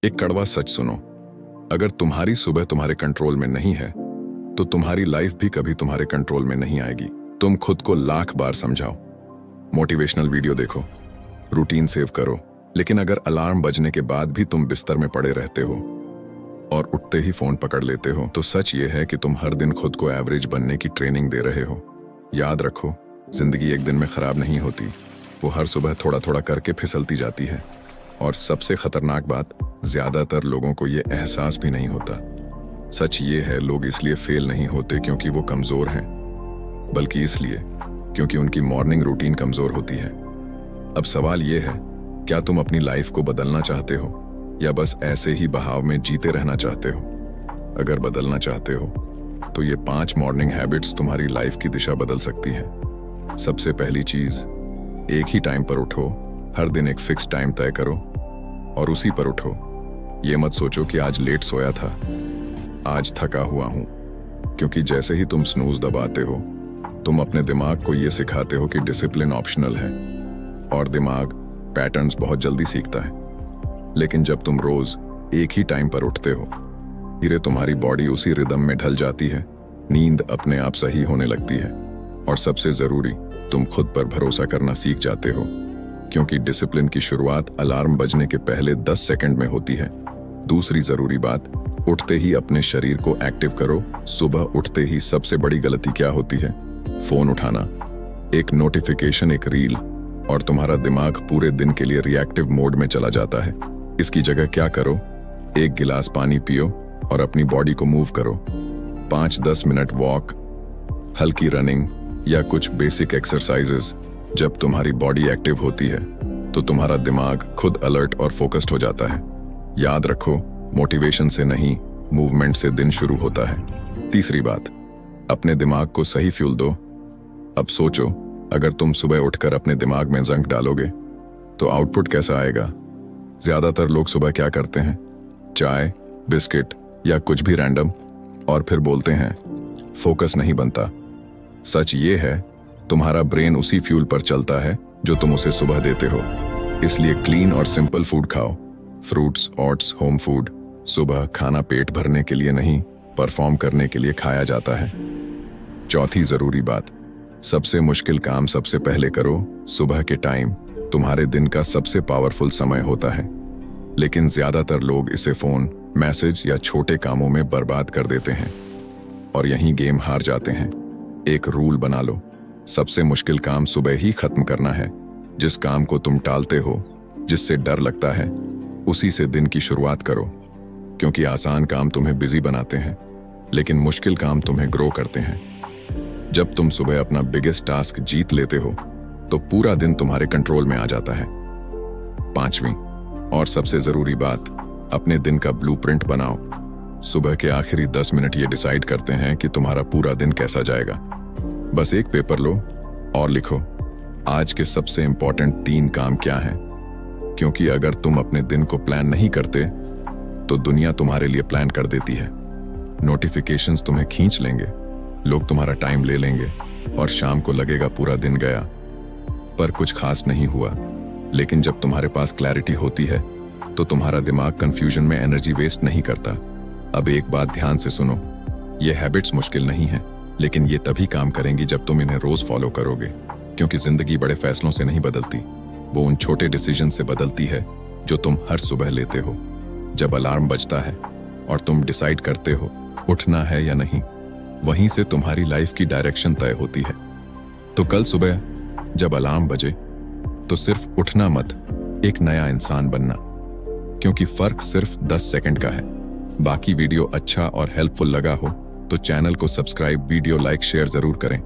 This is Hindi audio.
एक कड़वा सच सुनो, अगर तुम्हारी सुबह तुम्हारे कंट्रोल में नहीं है तो तुम्हारी लाइफ भी कभी तुम्हारे कंट्रोल में नहीं आएगी। तुम खुद को लाख बार समझाओ, मोटिवेशनल वीडियो देखो, रूटीन सेव करो, लेकिन अगर अलार्म बजने के बाद भी तुम बिस्तर में पड़े रहते हो और उठते ही फोन पकड़ लेते हो, तो सच ये है कि तुम हर दिन खुद को एवरेज बनने की ट्रेनिंग दे रहे हो। याद रखो, जिंदगी एक दिन में खराब नहीं होती, वो हर सुबह थोड़ा थोड़ा करके फिसलती जाती है। और सबसे खतरनाक बात, ज्यादातर लोगों को ये एहसास भी नहीं होता। सच ये है, लोग इसलिए फेल नहीं होते क्योंकि वो कमजोर हैं, बल्कि इसलिए क्योंकि उनकी मॉर्निंग रूटीन कमजोर होती है। अब सवाल ये है, क्या तुम अपनी लाइफ को बदलना चाहते हो या बस ऐसे ही बहाव में जीते रहना चाहते हो? अगर बदलना चाहते हो तो ये 5 मॉर्निंग हैबिट्स तुम्हारी लाइफ की दिशा बदल सकती हैं। सबसे पहली चीज, एक ही टाइम पर उठो। हर दिन एक फिक्स टाइम तय करो और उसी पर उठो। ये मत सोचो कि आज लेट सोया था, आज थका हुआ हूं, क्योंकि जैसे ही तुम स्नूज दबाते हो तुम अपने दिमाग को ये सिखाते हो कि डिसिप्लिन ऑप्शनल है, और दिमाग पैटर्न्स बहुत जल्दी सीखता है। लेकिन जब तुम रोज एक ही टाइम पर उठते हो, धीरे तुम्हारी बॉडी उसी रिदम में ढल जाती है, नींद अपने आप सही होने लगती है, और सबसे जरूरी, तुम खुद पर भरोसा करना सीख जाते हो, क्योंकि डिसिप्लिन की शुरुआत अलार्म बजने के पहले 10 सेकंड में होती है। दूसरी जरूरी बात, उठते ही अपने शरीर को एक्टिव करो। सुबह उठते ही सबसे बड़ी गलती क्या होती है? फोन उठाना, एक नोटिफिकेशन, एक रील, और तुम्हारा दिमाग पूरे दिन के लिए रिएक्टिव मोड में चला जाता है। इसकी जगह क्या करो, एक गिलास पानी पियो और अपनी बॉडी को मूव करो। 5-10 मिनट वॉक, हल्की रनिंग या कुछ बेसिक एक्सरसाइजेस। जब तुम्हारी बॉडी एक्टिव होती है तो तुम्हारा दिमाग खुद अलर्ट और फोकस्ड हो जाता है। याद रखो, मोटिवेशन से नहीं, मूवमेंट से दिन शुरू होता है। तीसरी बात, अपने दिमाग को सही फ्यूल दो। अब सोचो, अगर तुम सुबह उठकर अपने दिमाग में जंक डालोगे तो आउटपुट कैसा आएगा? ज्यादातर लोग सुबह क्या करते हैं? चाय, बिस्किट या कुछ भी रैंडम, और फिर बोलते हैं फोकस नहीं बनता। सच ये है, तुम्हारा ब्रेन उसी फ्यूल पर चलता है जो तुम उसे सुबह देते हो। इसलिए क्लीन और सिंपल फूड खाओ, फ्रूट्स, ओट्स, होम फूड। सुबह खाना पेट भरने के लिए नहीं, परफॉर्म करने के लिए खाया जाता है। चौथी जरूरी बात, सबसे मुश्किल काम सबसे पहले करो। सुबह के टाइम तुम्हारे दिन का सबसे पावरफुल समय होता है, लेकिन ज्यादातर लोग इसे फोन, मैसेज या छोटे कामों में बर्बाद कर देते हैं, और यहीं गेम हार जाते हैं। एक रूल बना लो, सबसे मुश्किल काम सुबह ही खत्म करना है। जिस काम को तुम टालते हो, जिससे डर लगता है, उसी से दिन की शुरुआत करो, क्योंकि आसान काम तुम्हें बिजी बनाते हैं, लेकिन मुश्किल काम तुम्हें ग्रो करते हैं। जब तुम सुबह अपना बिगेस्ट टास्क जीत लेते हो तो पूरा दिन तुम्हारे कंट्रोल में आ जाता है। 5वीं और सबसे जरूरी बात, अपने दिन का ब्लूप्रिंट बनाओ। सुबह के आखिरी 10 मिनट ये डिसाइड करते हैं कि तुम्हारा पूरा दिन कैसा जाएगा। बस एक पेपर लो और लिखो, आज के सबसे इंपॉर्टेंट 3 काम क्या हैं, क्योंकि अगर तुम अपने दिन को प्लान नहीं करते तो दुनिया तुम्हारे लिए प्लान कर देती है। नोटिफिकेशंस तुम्हें खींच लेंगे, लोग तुम्हारा टाइम ले लेंगे, और शाम को लगेगा पूरा दिन गया, पर कुछ खास नहीं हुआ। लेकिन जब तुम्हारे पास क्लैरिटी होती है तो तुम्हारा दिमाग कंफ्यूजन में एनर्जी वेस्ट नहीं करता। अब एक बात ध्यान से सुनो, ये हैबिट्स मुश्किल नहीं है, लेकिन ये तभी काम करेंगी जब तुम इन्हें रोज फॉलो करोगे, क्योंकि जिंदगी बड़े फैसलों से नहीं बदलती, वो उन छोटे डिसीजन से बदलती है जो तुम हर सुबह लेते हो। जब अलार्म बजता है और तुम डिसाइड करते हो उठना है या नहीं, वहीं से तुम्हारी लाइफ की डायरेक्शन तय होती है। तो कल सुबह जब अलार्म बजे तो सिर्फ उठना मत, एक नया इंसान बनना, क्योंकि फर्क सिर्फ 10 सेकंड का है। बाकी वीडियो अच्छा और हेल्पफुल लगा हो तो चैनल को सब्सक्राइब, वीडियो लाइक, शेयर जरूर करें।